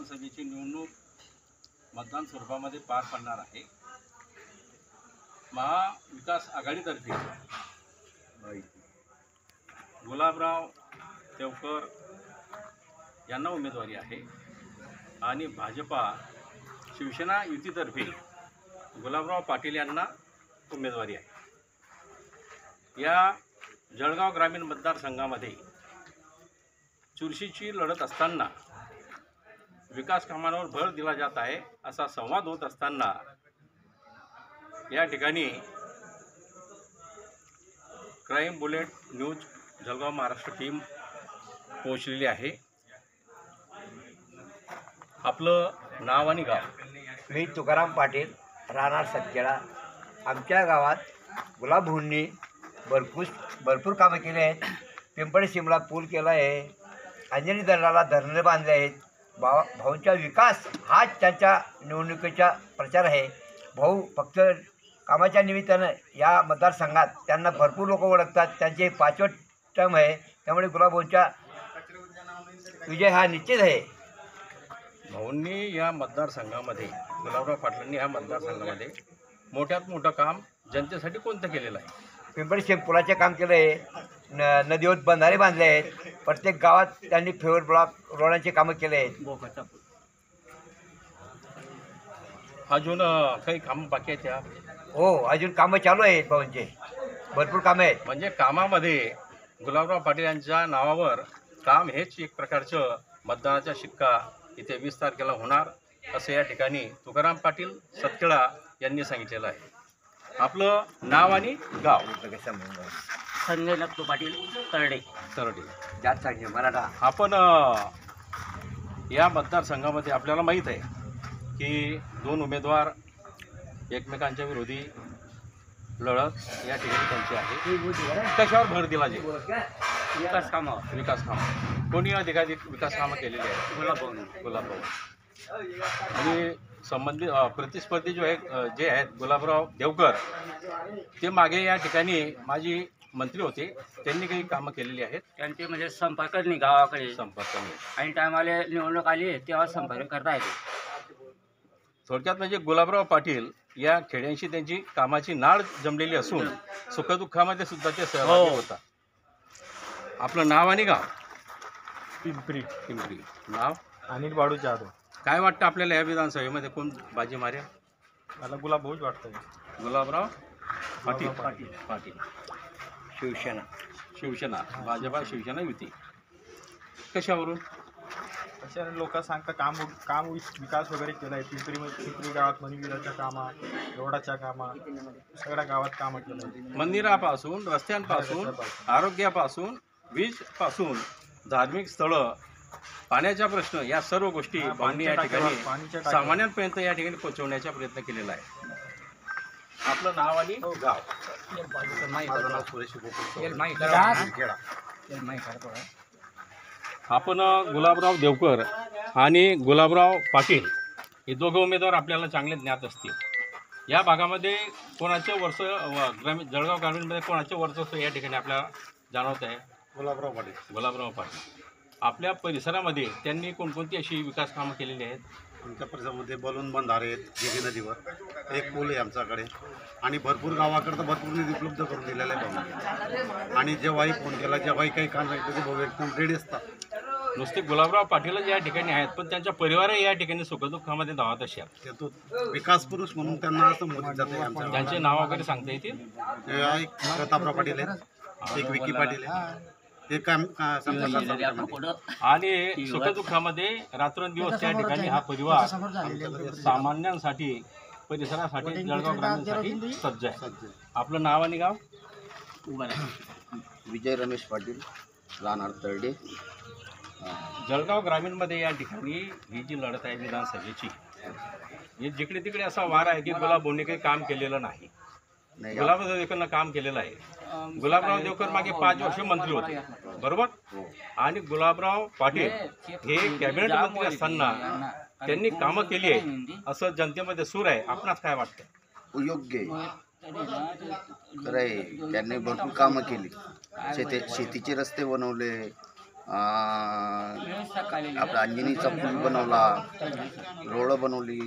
विधानसभेची निवडणूक मतदान स्वरूपामध्ये पार पडणार आहे। महाविकास आघाडीतर्फे गुलाबराव देवकर यांना उमेदवारी आहे आणि भाजपा शिवसेना युतीतर्फे गुलाबराव पाटील यांना उमेदवारी आहे। या जळगाव ग्रामीण मतदारसंघामध्ये चुरशीची लढत असताना विकास कामांवर भर दिला जात आहे असा संवाद होत असताना या ठिकाणी crime Bullet News Jalgaon Maharashtra team पोहोचलेली आहे। आपलं नाव आणि गाव? मी तुकाराम पाटील, राहणार सतखेडा। आमच्या गावात गुलाबभाऊंनी भरपूर कामं केले आहेत। पिंपळी शिमला पूल केला आहे, अंजनी धरणाला धरणे बांधले आहेत। भाऊंचा विकास हाच त्यांच्या निवडणुकीचा प्रचार आहे। भाऊ फक्त कामाच्या निमित्तानं या मतदारसंघात त्यांना भरपूर लोक ओळखतात। त्यांचे 5वे टर्म आहे, त्यामुळे गुलाबभाऊंचा विजय हा निश्चित आहे। भाऊंनी या मतदारसंघामध्ये, गुलाबराव पाटलांनी या मतदारसंघामध्ये मोठ्यात मोठं काम जनतेसाठी कोणतं केलेलं आहे? पिंपळी शिम पुलाचे काम केलं आहे, नदीवर बंधारे बांधले आहेत, प्रत्येक गावात त्यांनी फेवर ब्लॉक रोडांचे कामं केले आहेत। अजून काही कामं बाकी आहेत? त्या हो, अजून कामं चालू आहेत भाऊंचे, भरपूर कामं आहेत। म्हणजे कामामध्ये गुलाबराव पाटील यांच्या नावावर काम हेच एक प्रकारचं मतदानाचा शिक्का इथे 20 तारखेला होणार असं या ठिकाणी तुकाराम पाटील सतखेडा यांनी सांगितलेलं आहे। आपलं नाव आणि गाव? संजय लक्ष्मण पाटील तरडे। जात सांगे मराठा। आपण या मतदारसंघामध्ये आपल्याला माहीत आहे की 2 उमेदवार एकमेकांच्या विरोधी लढत या ठिकाणी त्यांची आहे। कशावर भर दिला जाईल? विकास कामावर। विकास कामं कोणी अधिकाधिक विकास कामं केलेली आहेत? गुलाबराव आणि संबंधित प्रतिस्पर्धी जे आहेत गुलाबराव देवकर, ते मागे या ठिकाणी माजी मंत्री होते, त्यांनी काही कामं केलेली आहेत। त्यांचे म्हणजे संपर्क नाही गावाकडे, संपर्क नाही आणि टायमाला निवडणूक आली तेव्हा संपर्क करता येते। थोडक्यात म्हणजे गुलाबराव पाटील या खेड्यांशी त्यांची कामाची नाळ जमलेली असून सुखदुःखामध्ये सुद्धा ते सहभागी होता। आपलं नाव आणि गाव? पिंपरी। नाव? अनिल बाळू जाधव। काय वाटतं आपल्याला या विधानसभेमध्ये कोण बाजी मारेल? मला गुलाबभाऊच वाटतंय। गुलाबराव पाटील शिवसेना भाजपा शिवसेना युती। कशावरून? अशा लोक सांगतात काम विकास वगैरे केला आहे। पिंपरी गावात मंदिराच्या कामा, रोडाच्या कामा, सगळ्या गावात कामं केलं आहे। मंदिरापासून, रस्त्यांपासून, आरोग्यापासून, वीजपासून, धार्मिक स्थळं, पाण्याचा प्रश्न, या सर्व गोष्टी भाऊंनी या ठिकाणी सामान्यांपर्यंत या ठिकाणी पोहोचवण्याचा प्रयत्न केलेला आहे। आपलं नाव आणि गाव? आपण गुलाबराव देवकर आणि गुलाबराव पाटील हे दोघं उमेदवार आपल्याला चांगले ज्ञात असतील। या भागामध्ये कोणाचं जळगाव ग्रामीणमध्ये कोणाचं वर्चस्व या ठिकाणी आपल्याला जाणवत आहे? गुलाबराव पाटील। आपल्या परिसरामध्ये त्यांनी कोणकोणती अशी विकास कामं केलेली आहेत? आमच्या परिसरामध्ये बलून बंधारे आहेत, जेडी नदीवर एक पूल आहे आमच्याकडे, आणि भरपूर गावाकडे तर भरपूर निधी उपलब्ध करून दिलेला आहे भाऊ। आणि जेव्हाही फोन केला, जेव्हाही काही काम सांगितलं ते भाऊ एकदम रेडी असतात। नुसते गुलाबराव पाटीलच या ठिकाणी आहेत, पण त्यांच्या परिवारही या ठिकाणी सुखदुःखामध्ये धावत असतात। ते तो विकास पुरुष म्हणून त्यांना संबोधित जाते आमच्या। त्यांचे नाव वगैरे सांगता येतील? एक प्रतापराव पाटील आहेत, एक विकी पाटील आहे, एक आणि सुखदुःखामध्ये रात्रंदिवस त्या ठिकाणी हा परिवार सामान्यांसाठी, परिसरासाठी, जळगाव ग्रामीणसाठी सज्ज आहे। आपलं नाव आणि गाव? विजय रमेश पाटील, राहणार तरडे। जळगाव ग्रामीणमध्ये या ठिकाणी ही जी लढत आहे विधानसभेची, हे जिकडे तिकडे असा वार आहे की गुलाबभाऊंनी काही काम केलेलं नाही। गुलाबराव देवकरनं काम केलेलं आहे। गुलाबराव देवकर मागे 5 वर्ष मंत्री होते, बरोबर? आणि गुलाबराव पाटील हे कॅबिनेट मंत्री असताना त्यांनी कामं केली आहेत असं जनतेमध्ये सूर आहे। आपणास काय वाटतं? योग्य खरं आहे, त्यांनी भरपूर कामं केली। शेतीचे रस्ते बनवले, आपला अंजनीचा पूल बनवला, रोड बनवली.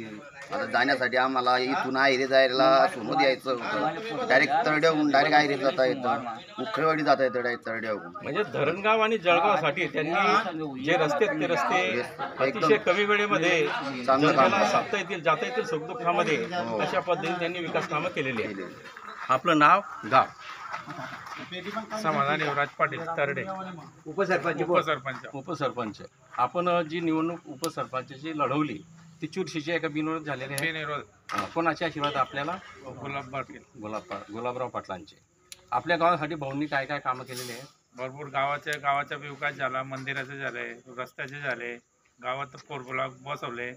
आता जाण्यासाठी आम्हाला इथून आयरे जायला सोनोद यायचं होतं. डायरेक्ट तरड्याहून डायरेक्ट आयरे जाता येतं, उखरेवाडी जाता येतं डायरेक्ट तरड्याहून. म्हणजे धरणगाव आणि जळगावसाठी त्यांनी जे रस्ते आहेत, ते रस्ते अतिशय कमी वेळेमध्ये जनतेला साधता येतील, जाता येतील सुखदुःखामध्ये, अशा पद्धतीने त्यांनी विकास कामं केलेली आहेत. आपलं नाव, गाव? समाधान युवराज पाटील तरडे, उपसरपंच उपसरपंच. आपण जी निवडणूक उपसरपंचाची लढवली ती चुरशीची एका बिनविरोध झालेली आहे. बिनविरोध कोणाचे आशीर्वाद आपल्याला? गुलाब पाटील. गुलाबराव पाटलांचे. आपल्या गावासाठी भाऊंनी काय काय कामं केलेली आहेत? भरपूर गावाचा विकास झाला, मंदिराचे झाले, रस्त्याचे झाले, गावात फोरब्लॉक बसवले,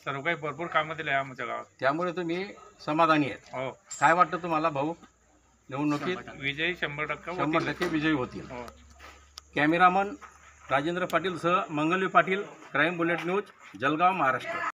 सर्व काही भरपूर कामं दिले आमच्या गावात. त्यामुळे तुम्ही समाधानी आहेत. हो, काय वाटतं तुम्हाला भाऊ, निवडणुकीत विजयी 100% 100% विजयी होतील? हो. कॅमेरामन राजेंद्र पाटील सह Mangalvi Patil, Crime Bullet News, Jalgaon, Maharashtra.